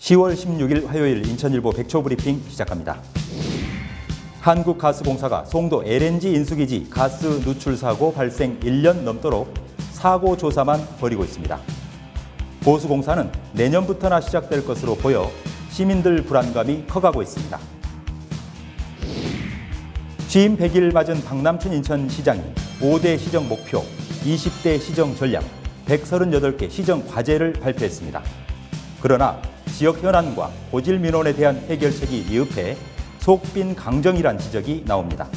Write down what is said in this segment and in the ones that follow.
10월 16일 화요일 인천일보 백초브리핑 시작합니다. 한국가스공사가 송도 LNG 인수기지 가스 누출 사고 발생 1년 넘도록 사고 조사만 벌이고 있습니다. 보수공사는 내년부터나 시작될 것으로 보여 시민들 불안감이 커가고 있습니다. 취임 100일 맞은 박남춘 인천시장이 5대 시정 목표, 20대 시정 전략, 138개 시정 과제를 발표했습니다. 그러나 지역 현안과 고질 민원에 대한 해결책이 미흡해 속빈 강정이란 지적이 나옵니다.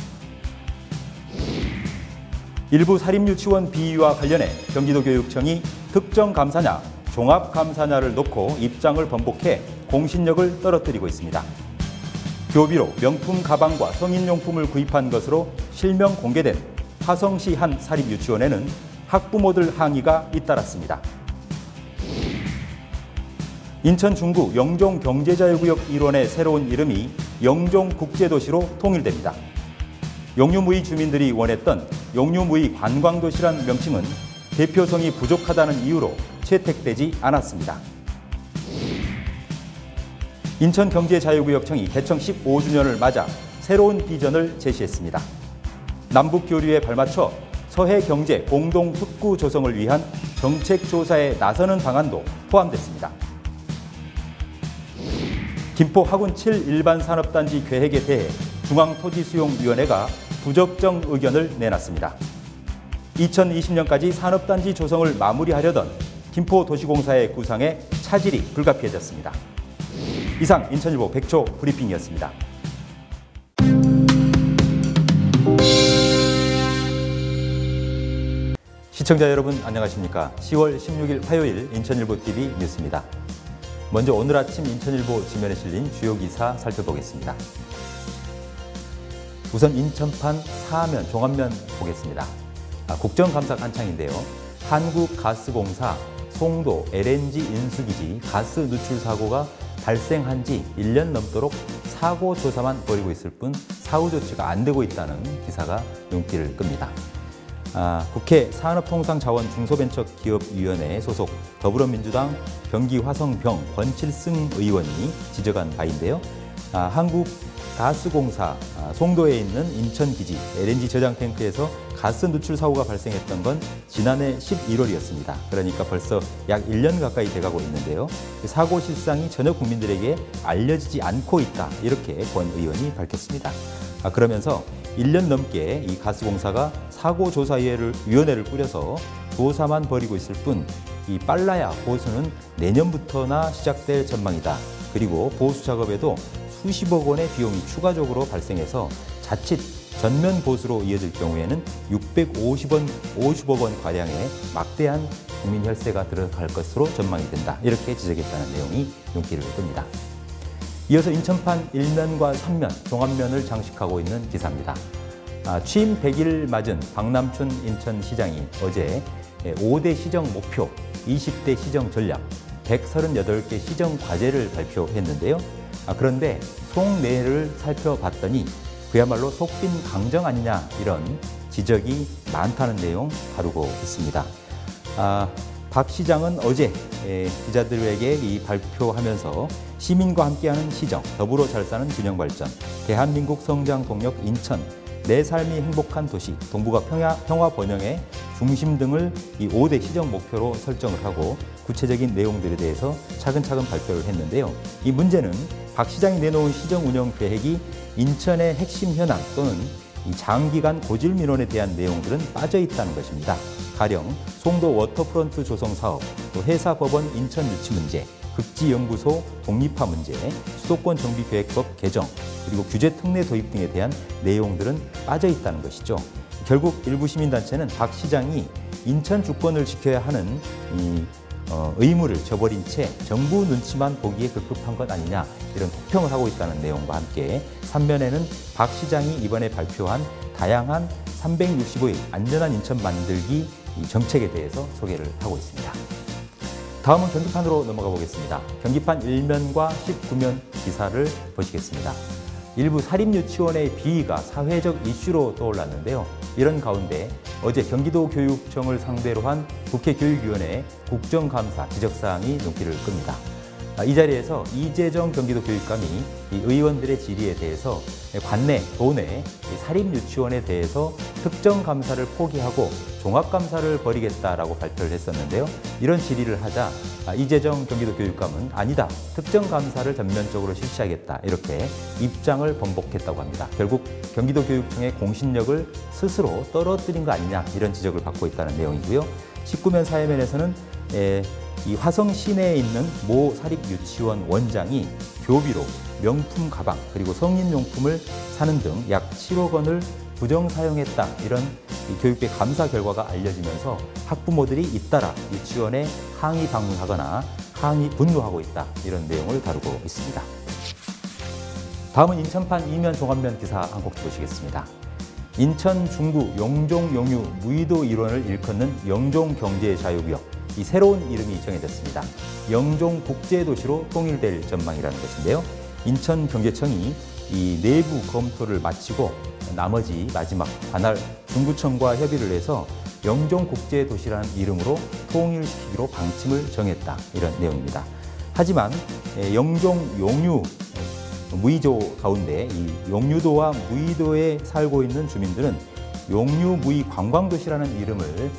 일부 사립유치원 비위와 관련해 경기도교육청이 특정 감사냐, 종합 감사냐를 놓고 입장을 번복해 공신력을 떨어뜨리고 있습니다. 교비로 명품 가방과 성인용품을 구입한 것으로 실명 공개된 화성시 한 사립유치원에는 학부모들 항의가 잇따랐습니다. 인천 중구 영종경제자유구역 일원의 새로운 이름이 영종국제도시로 통일됩니다. 용유무의 주민들이 원했던 용유무의 관광도시란 명칭은 대표성이 부족하다는 이유로 채택되지 않았습니다. 인천경제자유구역청이 개청 15주년을 맞아 새로운 비전을 제시했습니다. 남북교류에 발맞춰 서해경제 공동특구 조성을 위한 정책조사에 나서는 방안도 포함됐습니다. 김포 하군 7 일반산업단지 계획에 대해 중앙토지수용위원회가 부적정 의견을 내놨습니다. 2020년까지 산업단지 조성을 마무리하려던 김포도시공사의 구상에 차질이 불가피해졌습니다. 이상 인천일보 백초 브리핑이었습니다. 시청자 여러분 안녕하십니까? 10월 16일 화요일 인천일보 TV 뉴스입니다. 먼저 오늘 아침 인천일보 지면에 실린 주요 기사 살펴보겠습니다. 우선 인천판 사면, 종합면 보겠습니다. 국정감사 한창인데요. 한국가스공사 송도 LNG 인수기지 가스 누출 사고가 발생한 지 1년 넘도록 사고 조사만 벌이고 있을 뿐 사후 조치가 안 되고 있다는 기사가 눈길을 끕니다. 국회 산업통상자원 중소벤처기업위원회 소속 더불어민주당 경기 화성병 권칠승 의원이 지적한 바인데요. 한국가스공사 송도에 있는 인천기지 LNG 저장탱크에서 가스 누출 사고가 발생했던 건 지난해 11월이었습니다. 그러니까 벌써 약 1년 가까이 돼가고 있는데요. 사고 실상이 전혀 국민들에게 알려지지 않고 있다. 이렇게 권 의원이 밝혔습니다. 그러면서 1년 넘게 이 가스공사가 사고조사위원회를 꾸려서 조사만 벌이고 있을 뿐 이 빨라야 보수는 내년부터나 시작될 전망이다. 그리고 보수 작업에도 수십억 원의 비용이 추가적으로 발생해서 자칫 전면 보수로 이어질 경우에는 650억 원 가량의 막대한 국민 혈세가 들어갈 것으로 전망이 된다. 이렇게 지적했다는 내용이 눈길을 끕니다. 이어서 인천판 1면과 3면, 종합면을 장식하고 있는 기사입니다. 취임 100일 맞은 박남춘 인천시장이 어제 5대 시정 목표, 20대 시정 전략, 138개 시정 과제를 발표했는데요. 그런데 속내를 살펴봤더니 그야말로 속빈 강정 아니냐 이런 지적이 많다는 내용 다루고 있습니다. 박 시장은 어제 기자들에게 발표하면서 시민과 함께하는 시정, 더불어 잘 사는 균형 발전, 대한민국 성장 동력 인천, 내 삶이 행복한 도시, 동북아 평화 번영의 중심 등을 이 5대 시정 목표로 설정을 하고 구체적인 내용들에 대해서 차근차근 발표를 했는데요. 이 문제는 박 시장이 내놓은 시정 운영 계획이 인천의 핵심 현안 또는 이 장기간 고질 민원에 대한 내용들은 빠져 있다는 것입니다. 가령 송도 워터프런트 조성 사업, 또 해사법원 인천 유치 문제, 극지연구소 독립화 문제, 수도권 정비계획법 개정, 그리고 규제 특례 도입 등에 대한 내용들은 빠져 있다는 것이죠. 결국 일부 시민단체는 박 시장이 인천 주권을 지켜야 하는 의무를 저버린 채 정부 눈치만 보기에 급급한 것 아니냐 이런 혹평을 하고 있다는 내용과 함께 3면에는 박 시장이 이번에 발표한 다양한 365일 안전한 인천 만들기 정책에 대해서 소개를 하고 있습니다. 다음은 경기판으로 넘어가 보겠습니다. 경기판 1면과 19면 기사를 보시겠습니다. 일부 사립유치원의 비위가 사회적 이슈로 떠올랐는데요. 이런 가운데 어제 경기도교육청을 상대로 한 국회 교육위원회 국정감사 지적사항이 눈길을 끕니다. 이 자리에서 이재정 경기도 교육감이 이 의원들의 질의에 대해서 관내, 도내 사립유치원에 대해서 특정 감사를 포기하고 종합감사를 벌이겠다라고 발표를 했었는데요. 이런 질의를 하자 이재정 경기도 교육감은 아니다, 특정 감사를 전면적으로 실시하겠다, 이렇게 입장을 번복했다고 합니다. 결국 경기도 교육청의 공신력을 스스로 떨어뜨린 거 아니냐, 이런 지적을 받고 있다는 내용이고요. 19면 사회면에서는 이 화성 시내에 있는 모 사립유치원 원장이 교비로 명품 가방 그리고 성인용품을 사는 등 약 7억 원을 부정 사용했다, 이런 교육부의 감사 결과가 알려지면서 학부모들이 잇따라 유치원에 항의 방문하거나 분노하고 있다, 이런 내용을 다루고 있습니다. 다음은 인천판 이면 종합면 기사 한 곡 보시겠습니다. 인천 중구 영종 영유 무의도 일원을 일컫는 영종경제자유구역, 이 새로운 이름이 정해졌습니다. 영종국제도시로 통일될 전망이라는 것인데요. 인천경제청이 이 내부 검토를 마치고 나머지 마지막 관할 중구청과 협의를 해서 영종국제도시라는 이름으로 통일시키기로 방침을 정했다, 이런 내용입니다. 하지만 영종 용유 무의도 가운데 이 용유도와 무의도에 살고 있는 주민들은 용유무의 관광도시라는 이름을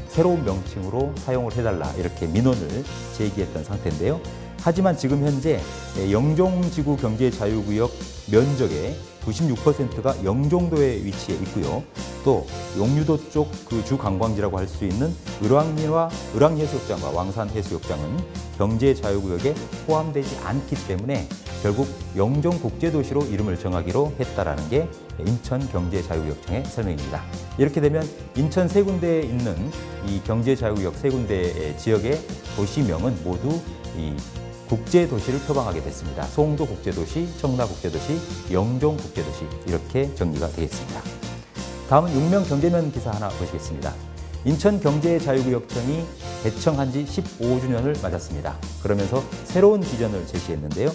새로운 명칭으로 사용을 해달라, 이렇게 민원을 제기했던 상태인데요. 하지만 지금 현재 영종지구 경제자유구역 면적의 96%가 영종도에 위치해 있고요. 또 용유도 쪽 그 주 관광지라고 할 수 있는 을왕해수욕장과 왕산해수욕장은 경제자유구역에 포함되지 않기 때문에 결국 영종국제도시로 이름을 정하기로 했다라는 게 인천경제자유구역청의 설명입니다. 이렇게 되면 인천 세 군데에 있는 이 경제자유구역 세 군데의 지역의 도시명은 모두 이 국제도시를 표방하게 됐습니다. 송도 국제도시, 청라 국제도시, 영종 국제도시, 이렇게 정리가 되겠습니다. 다음은 육명 경제면 기사 하나 보시겠습니다. 인천경제자유구역청이 개청한 지 15주년을 맞았습니다. 그러면서 새로운 비전을 제시했는데요.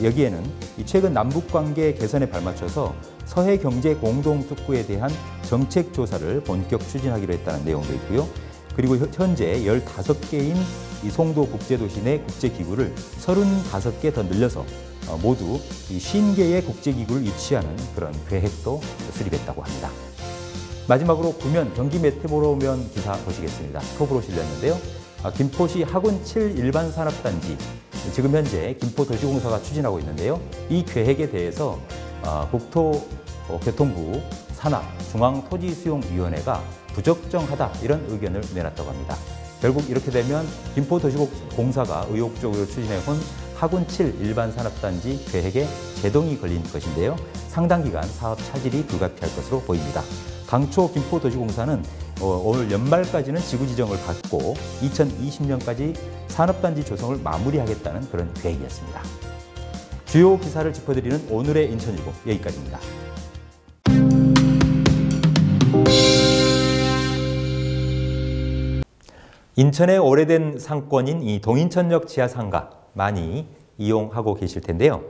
여기에는 최근 남북관계 개선에 발맞춰서 서해경제공동특구에 대한 정책조사를 본격 추진하기로 했다는 내용도 있고요. 그리고 현재 15개인 이 송도 국제도시 내 국제기구를 35개 더 늘려서 모두 50개의 국제기구를 유치하는 그런 계획도 수립했다고 합니다. 마지막으로 구면 경기 메트로면 기사 보시겠습니다. 톱으로 실렸는데요. 김포시 하군 7 일반산업단지, 지금 현재 김포도시공사가 추진하고 있는데요. 이 계획에 대해서 국토교통부 산하 중앙토지수용위원회가 부적정하다, 이런 의견을 내놨다고 합니다. 결국 이렇게 되면 김포도시공사가 의욕적으로 추진해온 하군 7 일반산업단지 계획에 제동이 걸린 것인데요. 상당 기간 사업 차질이 불가피할 것으로 보입니다. 당초 김포도시공사는 올 연말까지는 지구 지정을 받고 2020년까지 산업단지 조성을 마무리하겠다는 그런 계획이었습니다. 주요 기사를 짚어드리는 오늘의 인천일보, 여기까지입니다. 인천의 오래된 상권인 이 동인천역 지하상가 많이 이용하고 계실 텐데요.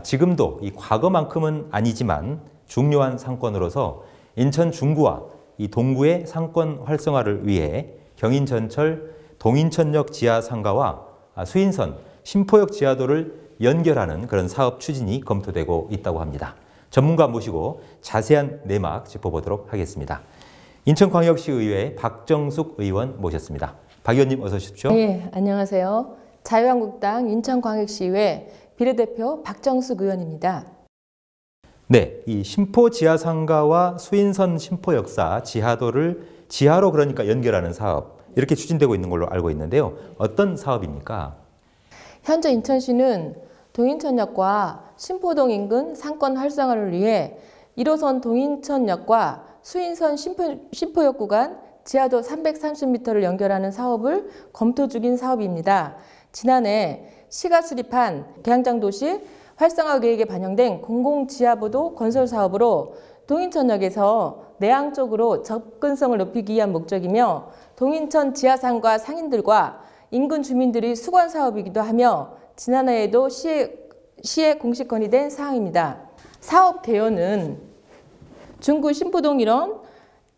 지금도 이 과거만큼은 아니지만 중요한 상권으로서 인천 중구와 이 동구의 상권 활성화를 위해 경인전철 동인천역 지하상가와 수인선 신포역 지하도를 연결하는 그런 사업 추진이 검토되고 있다고 합니다. 전문가 모시고 자세한 내막 짚어보도록 하겠습니다. 인천광역시의회 박정숙 의원 모셨습니다. 박 의원님 어서 오십시오. 네, 안녕하세요. 자유한국당 인천광역시의회 비례대표 박정숙 의원입니다. 네, 이 신포 지하상가와 수인선 신포역사 지하도를 지하로 그러니까 연결하는 사업, 이렇게 추진되고 있는 걸로 알고 있는데요. 어떤 사업입니까? 현재 인천시는 동인천역과 신포동 인근 상권 활성화를 위해 1호선 동인천역과 수인선 신포역 구간 지하도 330m를 연결하는 사업을 검토 중인 사업입니다. 지난해 시가 수립한 계양장도시 활성화 계획에 반영된 공공지하보도 건설 사업으로 동인천역에서 내항 쪽으로 접근성을 높이기 위한 목적이며 동인천 지하상가 상인들과 인근 주민들이 수건 사업이기도 하며 지난해에도 시에 공식 건의된 사항입니다. 사업 대여는 중구 신포동 일원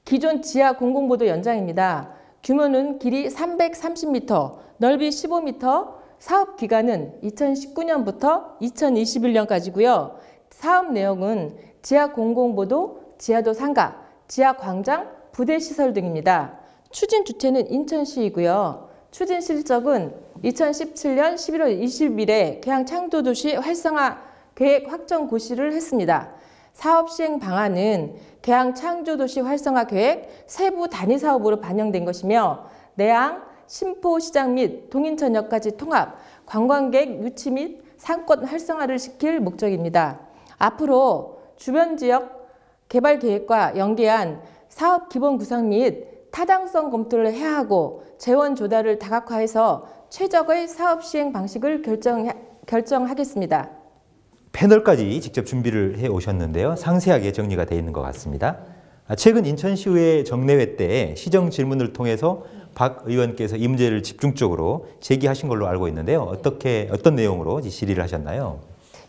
기존 지하 공공보도 연장입니다. 규모는 길이 330m, 넓이 15m, 사업 기간은 2019년부터 2021년까지고요. 사업 내용은 지하 공공보도, 지하도 상가, 지하 광장, 부대 시설 등입니다. 추진 주체는 인천시이고요. 추진 실적은 2017년 11월 20일에 계양 창조도시 활성화 계획 확정 고시를 했습니다. 사업 시행 방안은 계양 창조도시 활성화 계획 세부 단위 사업으로 반영된 것이며 내양, 신포시장 및 동인천역까지 통합, 관광객 유치 및 상권 활성화를 시킬 목적입니다. 앞으로 주변 지역 개발 계획과 연계한 사업 기본 구상 및 타당성 검토를 해야 하고 재원 조달을 다각화해서 최적의 사업 시행 방식을 결정하겠습니다. 패널까지 직접 준비를 해 오셨는데요. 상세하게 정리가 되어 있는 것 같습니다. 최근 인천시의회 정례회 때 시정 질문을 통해서 박 의원께서 이 문제를 집중적으로 제기하신 걸로 알고 있는데요. 어떤 내용으로 질의를 하셨나요?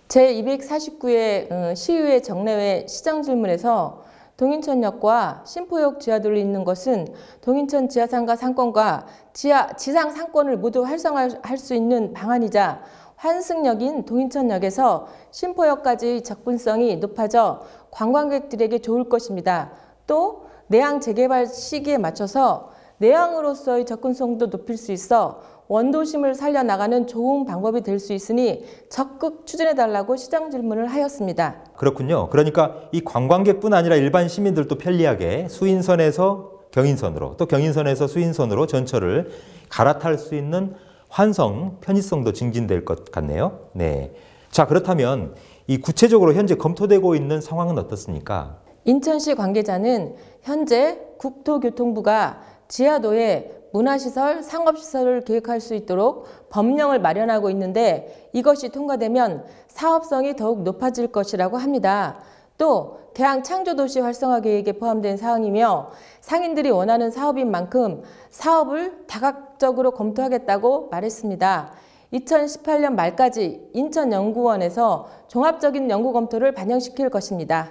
제249회 시의회 정례회 시정 질문에서 동인천역과 신포역 지하도를 잇는 것은 동인천 지하상가 상권과 지상 상권을 모두 활성화할 수 있는 방안이자 환승역인 동인천역에서 신포역까지 접근성이 높아져 관광객들에게 좋을 것입니다. 또 내양 재개발 시기에 맞춰서 내양으로서의 접근성도 높일 수 있어 원도심을 살려나가는 좋은 방법이 될 수 있으니 적극 추진해달라고 시정 질문을 하였습니다. 그렇군요. 그러니까 이 관광객뿐 아니라 일반 시민들도 편리하게 수인선에서 경인선으로 또 경인선에서 수인선으로 전철을 갈아탈 수 있는 환성, 편의성도 증진될 것 같네요. 네. 자, 그렇다면 이 구체적으로 현재 검토되고 있는 상황은 어떻습니까? 인천시 관계자는 현재 국토교통부가 지하도에 문화시설, 상업시설을 계획할 수 있도록 법령을 마련하고 있는데 이것이 통과되면 사업성이 더욱 높아질 것이라고 합니다. 또 계양 창조도시 활성화 계획에 포함된 사항이며 상인들이 원하는 사업인 만큼 사업을 다각적으로 검토하겠다고 말했습니다. 2018년 말까지 인천연구원에서 종합적인 연구 검토를 반영시킬 것입니다.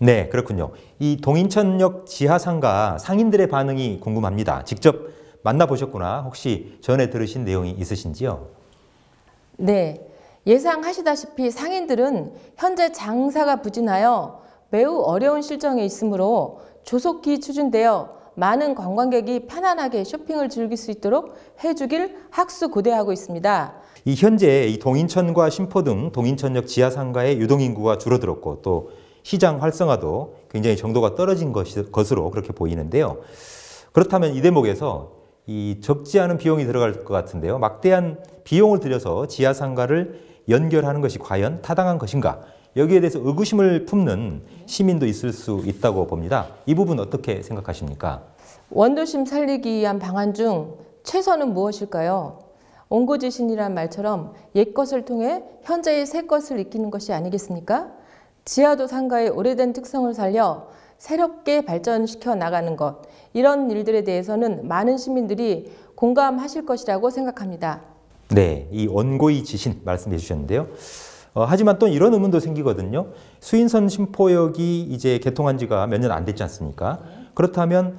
네, 그렇군요. 이 동인천역 지하상가 상인들의 반응이 궁금합니다. 직접 만나보셨구나. 혹시 전에 들으신 내용이 있으신지요? 네, 예상하시다시피 상인들은 현재 장사가 부진하여 매우 어려운 실정에 있으므로 조속히 추진되어 많은 관광객이 편안하게 쇼핑을 즐길 수 있도록 해주길 학수고대하고 있습니다. 이 현재 이 동인천과 신포 등 동인천역 지하상가의 유동인구가 줄어들었고 또 시장 활성화도 굉장히 정도가 떨어진 것으로 그렇게 보이는데요. 그렇다면 이 대목에서 이 적지 않은 비용이 들어갈 것 같은데요. 막대한 비용을 들여서 지하상가를 연결하는 것이 과연 타당한 것인가? 여기에 대해서 의구심을 품는 시민도 있을 수 있다고 봅니다. 이 부분 어떻게 생각하십니까? 원도심 살리기 위한 방안 중 최선은 무엇일까요? 옹고지신이란 말처럼 옛것을 통해 현재의 새것을 익히는 것이 아니겠습니까? 지하도 상가의 오래된 특성을 살려 새롭게 발전시켜 나가는 것, 이런 일들에 대해서는 많은 시민들이 공감하실 것이라고 생각합니다. 네, 이 원고의 지신 말씀해 주셨는데요. 하지만 또 이런 의문도 생기거든요. 수인선 신포역이 이제 개통한 지가 몇 년 안 됐지 않습니까? 그렇다면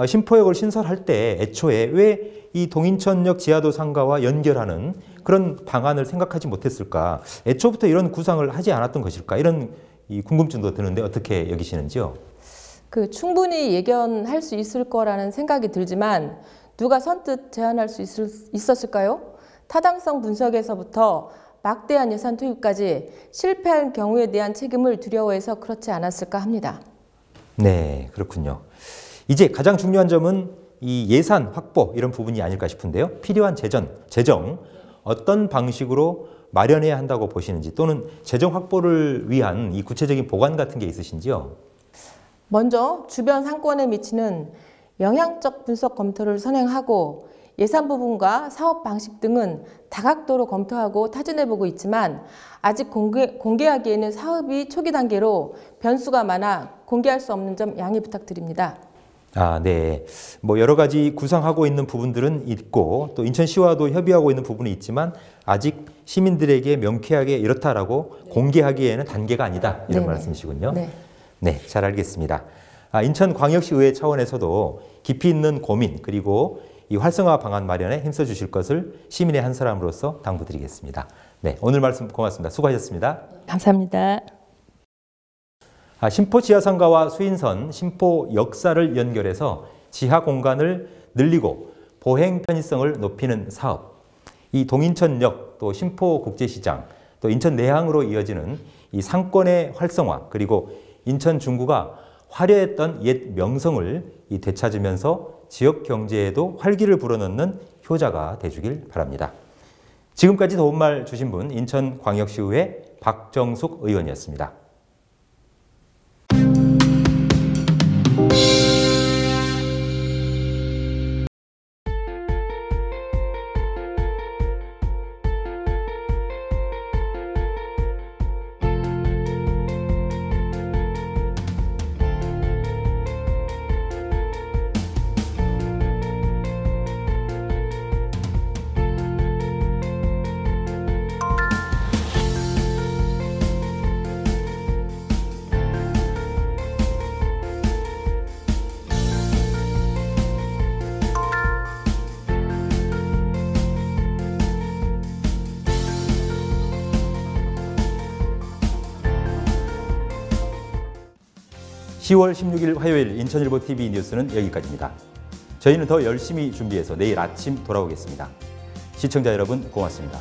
신포역을 신설할 때 애초에 왜 이 동인천역 지하도 상가와 연결하는 그런 방안을 생각하지 못했을까? 애초부터 이런 구상을 하지 않았던 것일까? 이런 이 궁금증도 드는데 어떻게 여기시는지요? 충분히 예견할 수 있을 거라는 생각이 들지만 누가 선뜻 제안할 수 있었을까요? 타당성 분석에서부터 막대한 예산 투입까지 실패할 경우에 대한 책임을 두려워해서 그렇지 않았을까 합니다. 네, 그렇군요. 이제 가장 중요한 점은 이 예산 확보 이런 부분이 아닐까 싶은데요. 필요한 재정 어떤 방식으로 마련해야 한다고 보시는지 또는 재정 확보를 위한 이 구체적인 보관 같은 게 있으신지요? 먼저 주변 상권에 미치는 영향적 분석 검토를 선행하고 예산 부분과 사업 방식 등은 다각도로 검토하고 타진해보고 있지만 아직 공개하기에는 사업이 초기 단계로 변수가 많아 공개할 수 없는 점 양해 부탁드립니다. 네. 여러 가지 구상하고 있는 부분들은 있고 또 인천시와도 협의하고 있는 부분이 있지만 아직 시민들에게 명쾌하게 이렇다라고 공개하기에는 단계가 아니다. 이런 네네. 말씀이시군요. 네. 네, 잘 알겠습니다. 인천광역시의회 차원에서도 깊이 있는 고민 그리고 이 활성화 방안 마련에 힘써 주실 것을 시민의 한 사람으로서 당부드리겠습니다. 네, 오늘 말씀 고맙습니다. 수고하셨습니다. 감사합니다. 신포 지하상가와 수인선, 신포 역사를 연결해서 지하 공간을 늘리고 보행 편의성을 높이는 사업, 이 동인천역, 또 신포국제시장, 또 인천 내항으로 이어지는 이 상권의 활성화, 그리고 인천 중구가 화려했던 옛 명성을 되찾으면서 지역 경제에도 활기를 불어넣는 효자가 되주길 바랍니다. 지금까지 도움말 주신 분 인천광역시의회 박정숙 의원이었습니다. (10월 16일) 화요일 인천일보TV 뉴스는 여기까지입니다. 저희는 더 열심히 준비해서 내일 아침 돌아오겠습니다. 시청자 여러분 고맙습니다.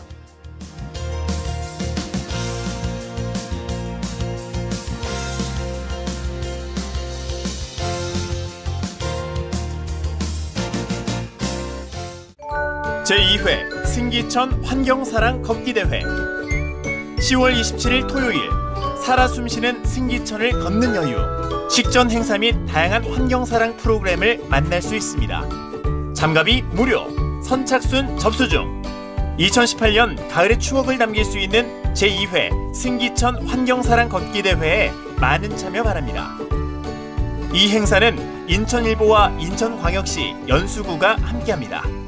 제2회 승기천 환경사랑 걷기대회 10월 27일 토요일 살아 숨쉬는 승기천을 걷는 여유, 식전 행사 및 다양한 환경사랑 프로그램을 만날 수 있습니다. 참가비 무료, 선착순 접수 중. 2018년 가을의 추억을 남길 수 있는 제2회 승기천 환경사랑 걷기대회에 많은 참여 바랍니다. 이 행사는 인천일보와 인천광역시 연수구가 함께합니다.